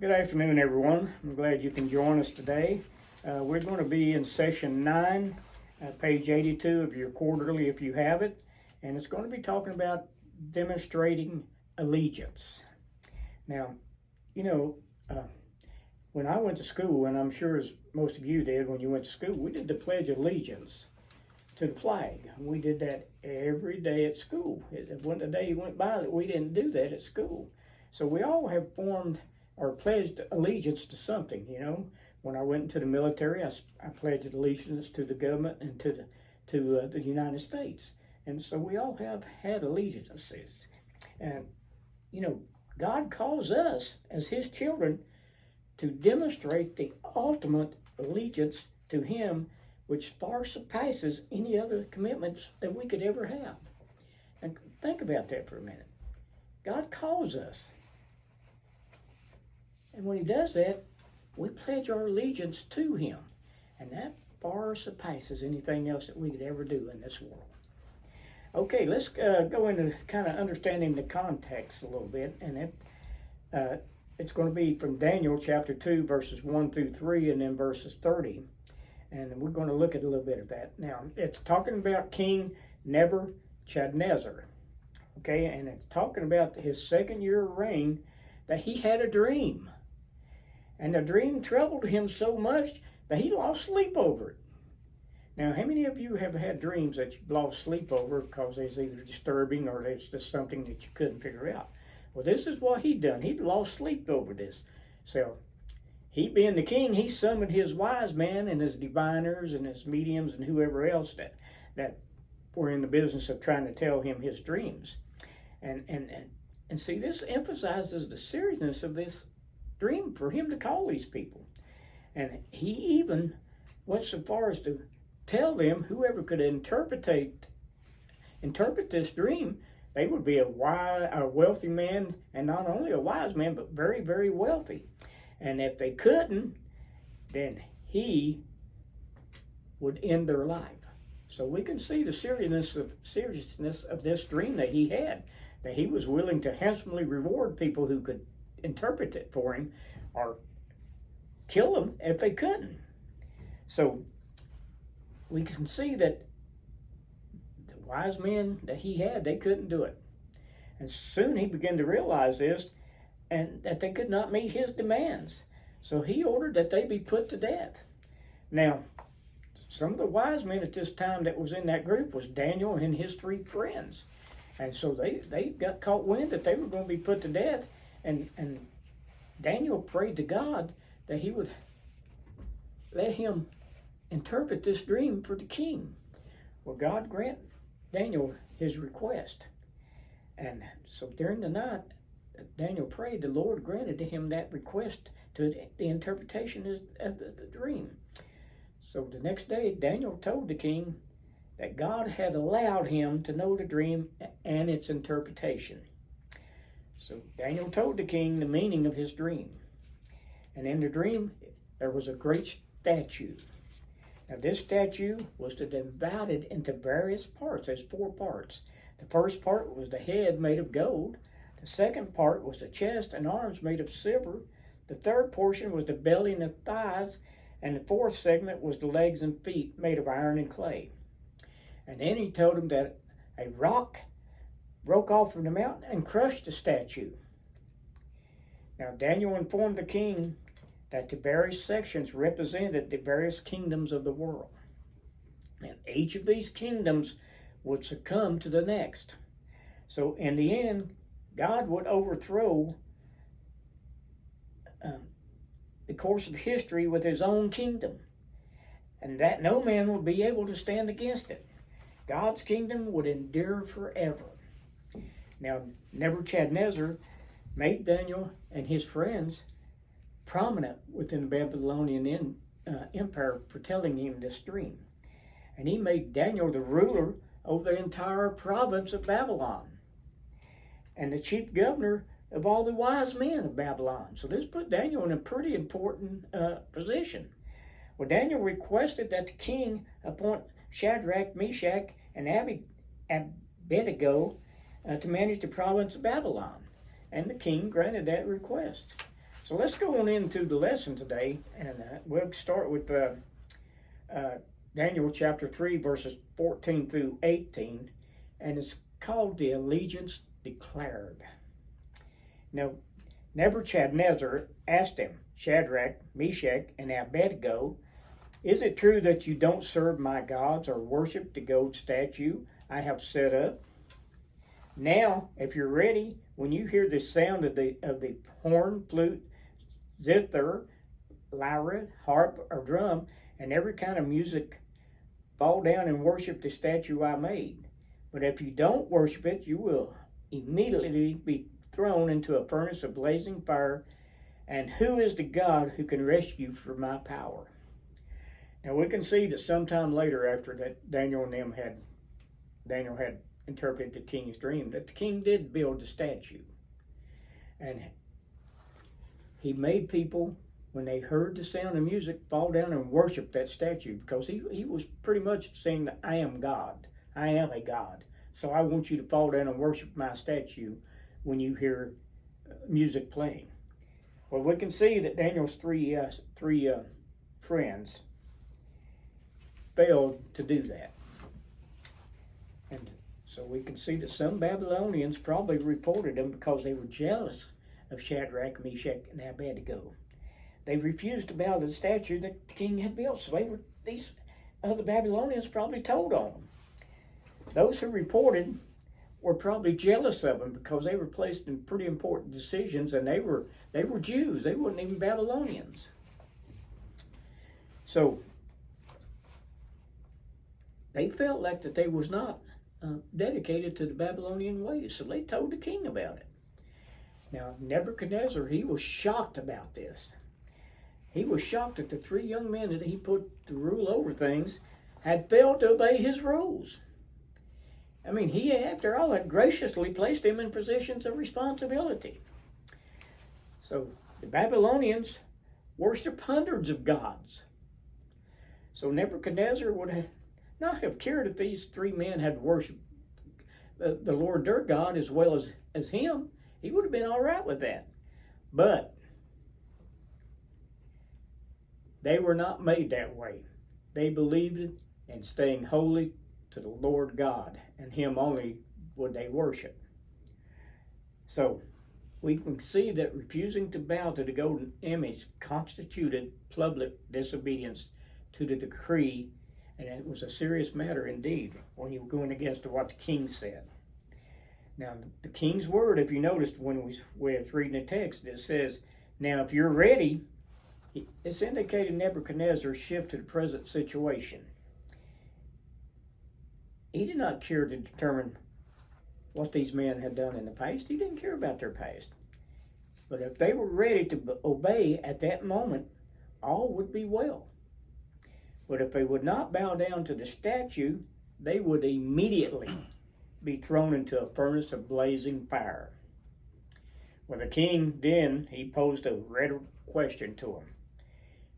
Good afternoon, everyone. I'm glad you can join us today. We're going to be in session 9, page 82 of your quarterly if you have it, and it's going to be talking about demonstrating allegiance. Now, when I went to school, and I'm sure as most of you did when you went to school, we did the Pledge of Allegiance to the flag. We did that every day at school. It wasn't a day went by that we didn't do that at school. So we all have formed or pledged allegiance to something, When I went into the military, I pledged allegiance to the government and to the United States. And so we all have had allegiances. And, God calls us as His children to demonstrate the ultimate allegiance to Him, which far surpasses any other commitments that we could ever have. And think about that for a minute. God calls us. And when He does that, we pledge our allegiance to Him. And that far surpasses anything else that we could ever do in this world. Okay, let's go into kind of understanding the context a little bit. And it's going to be from Daniel chapter 2, verses 1 through 3, and then verses 30. And we're going to look at a little bit of that. Now, it's talking about King Nebuchadnezzar. Okay, and it's talking about his second year of reign, that he had a dream. And the dream troubled him so much that he lost sleep over it. Now, how many of you have had dreams that you've lost sleep over because it's either disturbing or it's just something that you couldn't figure out? Well, this is what he'd done. He'd lost sleep over this. So, he being the king, he summoned his wise men and his diviners and his mediums and whoever else that were in the business of trying to tell him his dreams. And see, this emphasizes the seriousness of this dream for him to call these people. And he even went so far as to tell them whoever could interpret this dream, they would be a wealthy man, and not only a wise man, but very, very wealthy. And if they couldn't, then he would end their life. So we can see the seriousness of this dream that he had, that he was willing to handsomely reward people who could interpret it for him or kill them if they couldn't. So we can see that the wise men that he had, they couldn't do it. And soon he began to realize this, and that they could not meet his demands. So he ordered that they be put to death. Now, some of the wise men at this time that was in that group was Daniel and his 3 friends. And so they got caught wind that they were going to be put to death. And Daniel prayed to God that he would let him interpret this dream for the king. Well, God granted Daniel his request. And so during the night, Daniel prayed, the Lord granted to him that request to the interpretation of the dream. So the next day, Daniel told the king that God had allowed him to know the dream and its interpretation. So Daniel told the king the meaning of his dream. And in the dream, there was a great statue. Now this statue was divided into various parts. There's 4 parts. The first part was the head made of gold. The second part was the chest and arms made of silver. The third portion was the belly and the thighs. And the fourth segment was the legs and feet made of iron and clay. And then he told him that a rock broke off from the mountain and crushed the statue. Now Daniel informed the king that the various sections represented the various kingdoms of the world. And each of these kingdoms would succumb to the next. So in the end, God would overthrow the course of history with His own kingdom, and that no man would be able to stand against it. God's kingdom would endure forever. Now, Nebuchadnezzar made Daniel and his friends prominent within the Babylonian Empire for telling him this dream. And he made Daniel the ruler over the entire province of Babylon and the chief governor of all the wise men of Babylon. So this put Daniel in a pretty important position. Well, Daniel requested that the king appoint Shadrach, Meshach, and Abednego to manage the province of Babylon. And the king granted that request. So let's go on into the lesson today, and we'll start with Daniel chapter 3, verses 14 through 18, and it's called the allegiance declared. Now, Nebuchadnezzar asked him, Shadrach, Meshach, and Abednego, is it true that you don't serve my gods or worship the gold statue I have set up? Now, if you're ready, when you hear the sound of the horn, flute, zither, lyre, harp, or drum, and every kind of music, fall down and worship the statue I made. But if you don't worship it, you will immediately be thrown into a furnace of blazing fire. And who is the God who can rescue you from my power? Now we can see that sometime later, after that Daniel had interpreted the king's dream, that the king did build the statue. And he made people, when they heard the sound of music, fall down and worship that statue, because he was pretty much saying that I am God. I am a God. So I want you to fall down and worship my statue when you hear music playing. Well, we can see that Daniel's three friends failed to do that. And so we can see that some Babylonians probably reported them because they were jealous of Shadrach, Meshach, and Abednego. They refused to bow to the statue that the king had built, so these other Babylonians probably told on them. Those who reported were probably jealous of them because they were placed in pretty important decisions, and they were Jews. They weren't even Babylonians. So they felt like that they was not dedicated to the Babylonian ways, so they told the king about it. Now, Nebuchadnezzar, he was shocked about this. He was shocked that the three young men that he put to rule over things had failed to obey his rules. I mean, he, after all, had graciously placed them in positions of responsibility. So the Babylonians worshiped hundreds of gods. So Nebuchadnezzar would not have cared if these three men had worshipped the Lord their God as well as him. He would have been all right with that. But they were not made that way. They believed in staying holy to the Lord God, and him only would they worship. So we can see that refusing to bow to the golden image constituted public disobedience to the decree, and it was a serious matter indeed when you were going against what the king said. Now, the king's word, if you noticed when we was reading the text, it says, now if you're ready, it's indicating Nebuchadnezzar's shift to the present situation. He did not care to determine what these men had done in the past. He didn't care about their past. But if they were ready to obey at that moment, all would be well. But if they would not bow down to the statue, they would immediately be thrown into a furnace of blazing fire. Well, the king then, he posed a rhetorical question to him.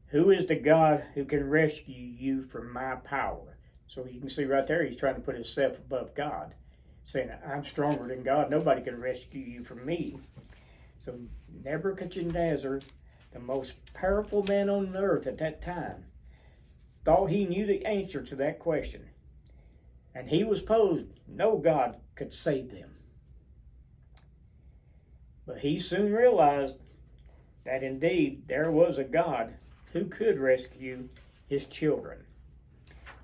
Who is the God who can rescue you from my power? So you can see right there, he's trying to put himself above God, saying, I'm stronger than God. Nobody can rescue you from me. So Nebuchadnezzar, the most powerful man on earth at that time, thought he knew the answer to that question. And he was posed, no God could save them. But he soon realized that indeed there was a God who could rescue his children.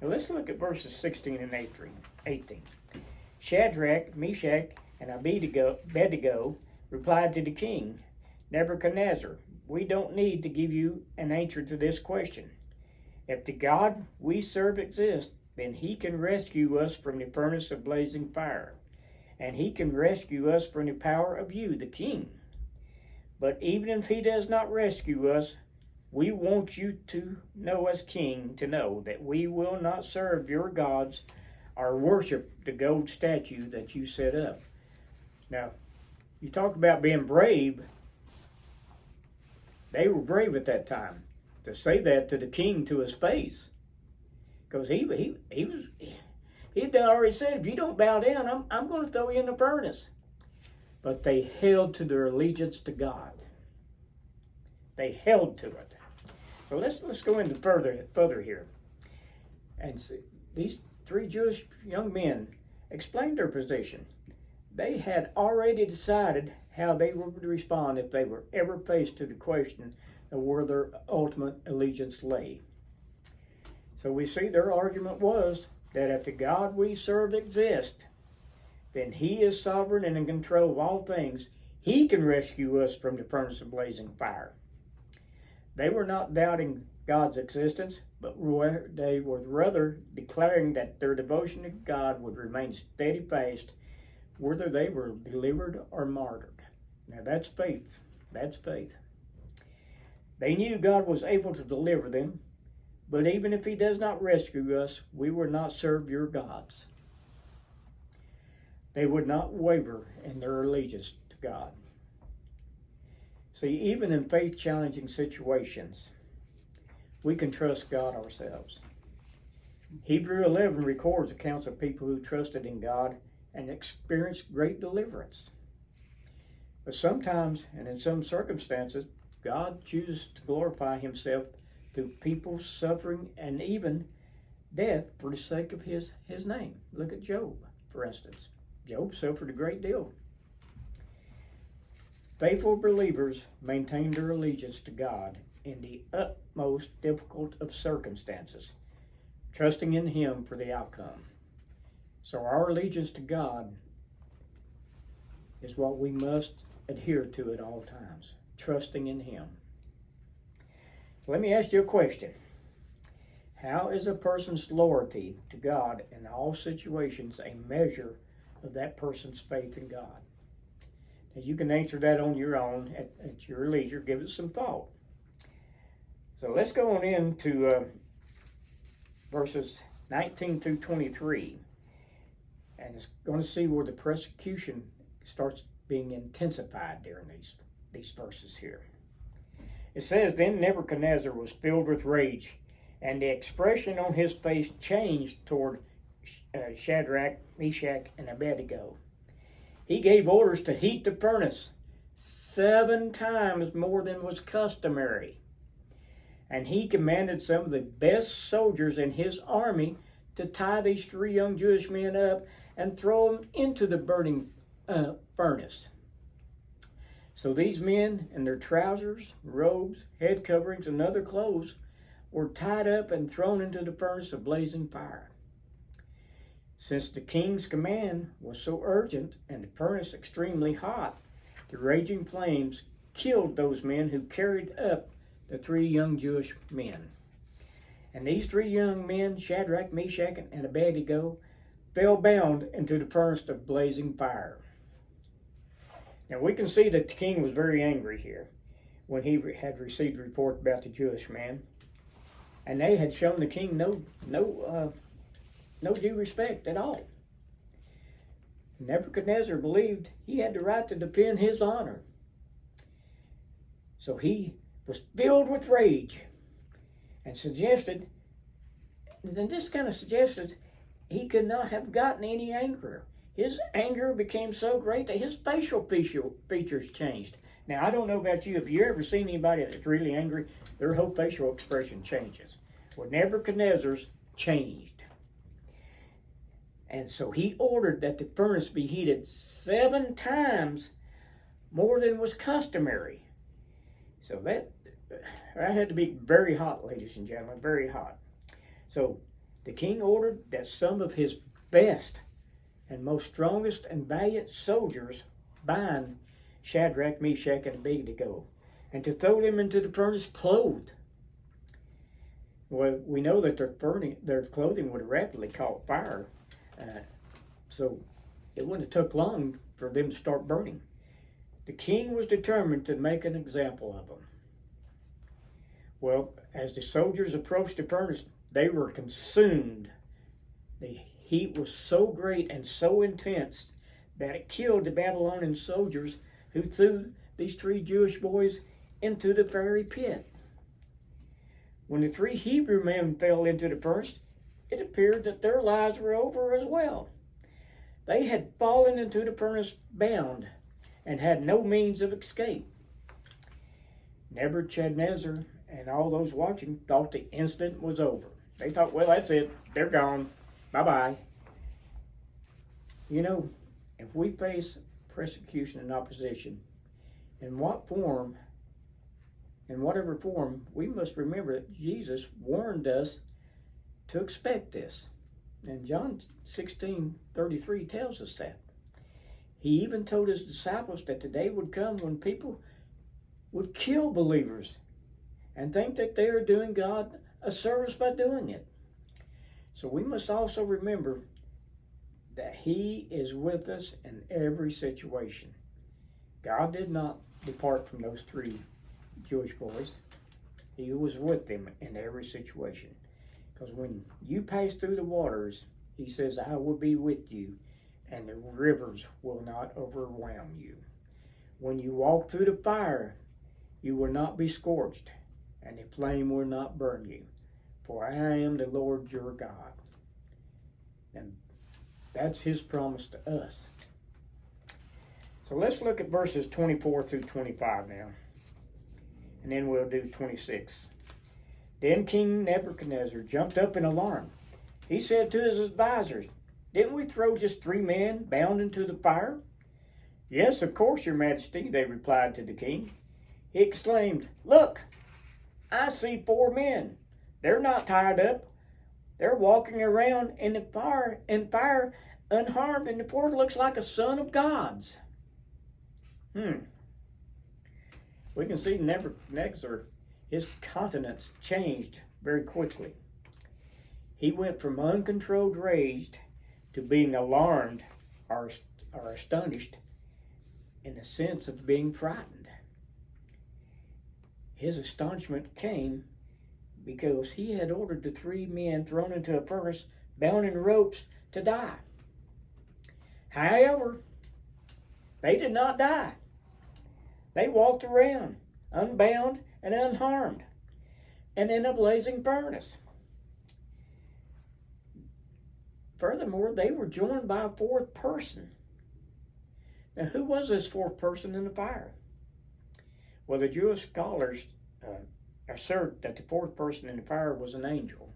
Now let's look at verses 16 and 18. Shadrach, Meshach, and Abednego replied to the king, Nebuchadnezzar, we don't need to give you an answer to this question. If the God we serve exists, then he can rescue us from the furnace of blazing fire, and he can rescue us from the power of you, the king. But even if he does not rescue us, we want you to know as king to know that we will not serve your gods or worship the gold statue that you set up. Now, you talk about being brave. They were brave at that time to say that to the king to his face. Because he had already said, if you don't bow down, I'm going to throw you in the furnace. But they held to their allegiance to God. They held to it. So let's go into further here. And see, these three Jewish young men explained their position. They had already decided how they would respond if they were ever faced to the question of where their ultimate allegiance lay. So we see their argument was that if the God we serve exists, then He is sovereign and in control of all things. He can rescue us from the furnace of blazing fire. They were not doubting God's existence, but they were rather declaring that their devotion to God would remain steadfast whether they were delivered or martyred. Now that's faith. That's faith. They knew God was able to deliver them, but even if He does not rescue us, we will not serve your gods. They would not waver in their allegiance to God. See, even in faith-challenging situations, we can trust God ourselves. Hebrews 11 records accounts of people who trusted in God and experienced great deliverance. But sometimes, and in some circumstances, God chooses to glorify Himself through people's suffering and even death for the sake of His name. Look at Job, for instance. Job suffered a great deal. Faithful believers maintain their allegiance to God in the utmost difficult of circumstances, trusting in Him for the outcome. So our allegiance to God is what we must adhere to at all times, trusting in Him. So let me ask you a question. How is a person's loyalty to God in all situations a measure of that person's faith in God? Now you can answer that on your own at your leisure. Give it some thought. So let's go on into verses 19 through 23. And it's going to see where the persecution starts being intensified during these verses here. It says, Then Nebuchadnezzar was filled with rage, and the expression on his face changed toward Shadrach, Meshach, and Abednego. He gave orders to heat the furnace 7 times more than was customary. And he commanded some of the best soldiers in his army to tie these 3 young Jewish men up and throw them into the burning furnace. So these men in their trousers, robes, head coverings, and other clothes were tied up and thrown into the furnace of blazing fire. Since the king's command was so urgent and the furnace extremely hot, the raging flames killed those men who carried up the 3 young Jewish men. And these 3 young men, Shadrach, Meshach, and Abednego, fell bound into the furnace of blazing fire. Now we can see that the king was very angry here when he had received a report about the Jewish man, and they had shown the king no due respect at all. Nebuchadnezzar believed he had the right to defend his honor. So he was filled with rage and this kind of suggested he could not have gotten any angrier. His anger became so great that his facial features changed. Now, I don't know about you. If you ever seen anybody that's really angry, their whole facial expression changes. Well, Nebuchadnezzar's changed. And so he ordered that the furnace be heated 7 times more than was customary. So that had to be very hot, ladies and gentlemen, very hot. So the king ordered that some of his best and most strongest and valiant soldiers bind Shadrach, Meshach, and Abednego, and to throw them into the furnace clothed. Well, we know that their clothing would have rapidly caught fire, so it wouldn't have took long for them to start burning. The king was determined to make an example of them. Well, as the soldiers approached the furnace, they were consumed. The heat was so great and so intense that it killed the Babylonian soldiers who threw these 3 Jewish boys into the fiery pit. When the 3 Hebrew men fell into the furnace, it appeared that their lives were over as well. They had fallen into the furnace bound and had no means of escape. Nebuchadnezzar and all those watching thought the incident was over. They thought, well, that's it. They're gone. Bye-bye. You know, if we face persecution and opposition, in whatever form, we must remember that Jesus warned us to expect this. And John 16:33 tells us that. He even told his disciples that the day would come when people would kill believers and think that they are doing God a service by doing it. So we must also remember that He is with us in every situation. God did not depart from those 3 Jewish boys. He was with them in every situation. Because when you pass through the waters, He says, I will be with you, and the rivers will not overwhelm you. When you walk through the fire, you will not be scorched, and the flame will not burn you. For I am the Lord your God. And that's His promise to us. So let's look at verses 24 through 25 now. And then we'll do 26. Then King Nebuchadnezzar jumped up in alarm. He said to his advisors, didn't we throw just 3 men bound into the fire? Yes, of course, your majesty, they replied to the king. He exclaimed, look, I see 4 men. They're not tied up. They're walking around in the fire unharmed, and the 4th looks like a son of God's. We can see Nebuchadnezzar, his countenance changed very quickly. He went from uncontrolled rage to being alarmed or astonished in the sense of being frightened. His astonishment came because he had ordered the 3 men thrown into a furnace, bound in ropes, to die. However, they did not die. They walked around, unbound and unharmed, and in a blazing furnace. Furthermore, they were joined by a 4th person. Now, who was this 4th person in the fire? Well, the Jewish scholars assert that the 4th person in the fire was an angel.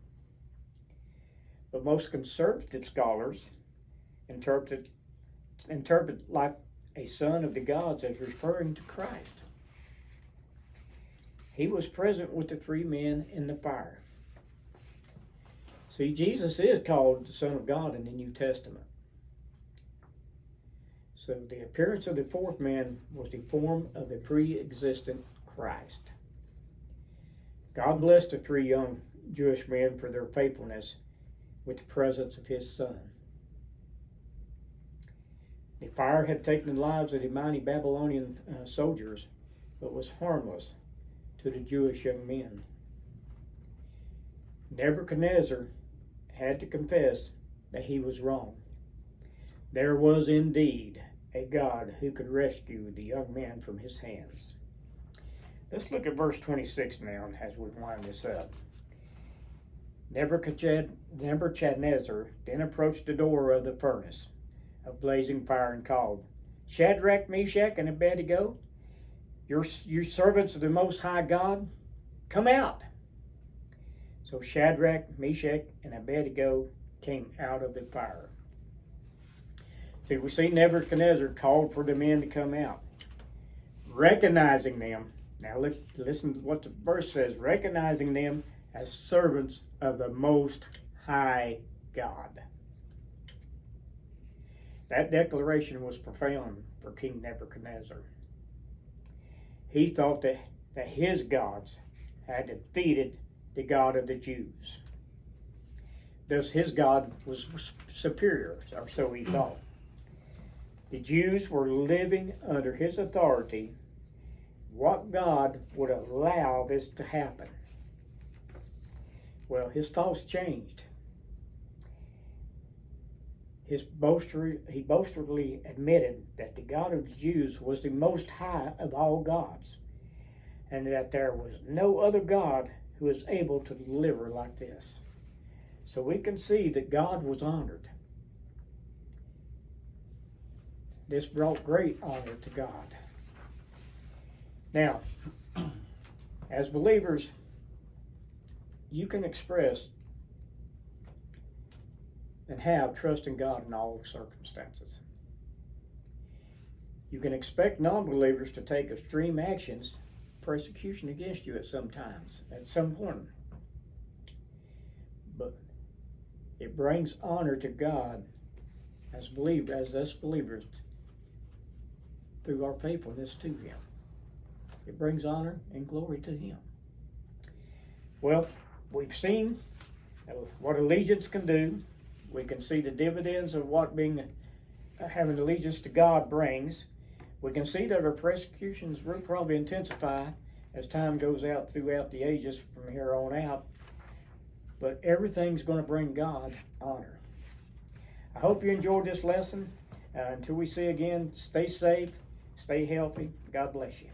But most conservative scholars interpret like a son of the gods as referring to Christ. He was present with the 3 men in the fire. See, Jesus is called the Son of God in the New Testament. So the appearance of the 4th man was the form of the pre-existent Christ. God blessed the 3 young Jewish men for their faithfulness with the presence of His Son. The fire had taken the lives of the mighty Babylonian soldiers, but was harmless to the Jewish young men. Nebuchadnezzar had to confess that he was wrong. There was indeed a God who could rescue the young man from his hands. Let's look at verse 26 now as we wind this up. Nebuchadnezzar then approached the door of the furnace of blazing fire and called, Shadrach, Meshach, and Abednego, you servants of the Most High God, come out. So Shadrach, Meshach, and Abednego came out of the fire. See, we see Nebuchadnezzar called for the men to come out, recognizing them. Now listen to what the verse says, recognizing them as servants of the Most High God. That declaration was profound for King Nebuchadnezzar. He thought that his gods had defeated the God of the Jews. Thus his God was superior, or so he thought. The Jews were living under his authority. What God would allow this to happen? Well, his thoughts changed. He boastfully admitted that the God of the Jews was the most high of all gods, and that there was no other God who was able to deliver like this. So we can see that God was honored. This brought great honor to God. Now, As believers, you can express and have trust in God in all circumstances. You can expect non-believers to take extreme actions, persecution against you at some point. But it brings honor to God as us believers through our faithfulness to Him. It brings honor and glory to Him. Well, we've seen what allegiance can do. We can see the dividends of what having allegiance to God brings. We can see that our persecutions will probably intensify as time goes out throughout the ages from here on out. But everything's going to bring God honor. I hope you enjoyed this lesson. Until we see again, stay safe, stay healthy. God bless you.